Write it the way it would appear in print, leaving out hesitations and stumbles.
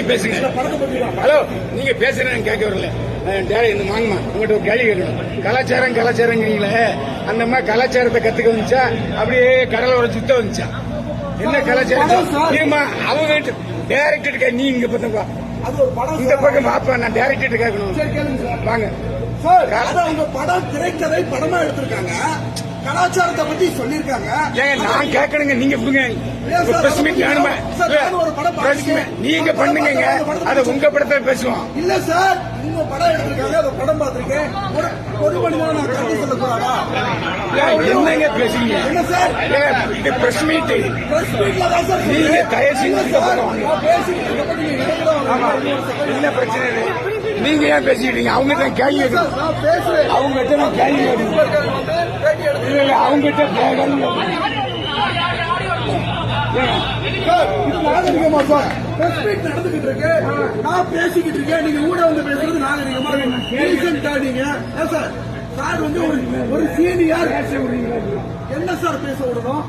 பத்தி பேசுங்க. ஹலோ, நீங்க பேசுறேன் கேட்க வரல. இந்த வாங்கம்மா, உங்கள்கிட்ட ஒரு கேள்வி கேட்கணும். கலாச்சாரங்கிறீங்களே, அந்த மாதிரி கலாச்சாரத்தை கத்துக்க வந்துச்சா அப்படியே கடலோர சுத்த வந்துச்சா? என்ன கலாச்சாரம்? அவங்க டைரக்டர் நீ இங்க பார்த்தப்பா இந்த பக்கம் பாப்பா, நான் டைரக்டர் கேட்கணும். வாங்க சார், உங்க படம் திரைக்கதை படமா எடுத்திருக்காங்க, கலாச்சாரத்தை பத்தி சொல்லிருக்காங்க. நான் கேட்கணுங்க, நீங்க நீங்க பண்ணுங்க. அத உங்க படத்தை பேசுவோம். இல்ல சார், உங்க படம் எடுத்திருக்காங்க, அந்த படம் பார்த்திருக்கேன். ஒரு மனிதனா நான் கருத்து சொல்லக்கூடாதா? என்னங்க பேசுறீங்க? என்ன சார் இது பிரஸ் மீட்? நீங்க தயவு செஞ்சு என்ன பிரச்சனை? நீங்க ஏன் பேசிக்கிட்டீங்க? அவங்க தான் கேள்வி அவங்ககிட்ட நான் கேள்வி அவங்ககிட்ட நாகரிகமா சார் நடந்துகிட்டு இருக்கு, நான் பேசிக்கிட்டு இருக்கேன், நீங்க கூட வந்து பேசுறது நாகரிகமா? நீங்க சார் வந்து ஒரு சீனியர் என்ன சார் பேச விடணும்?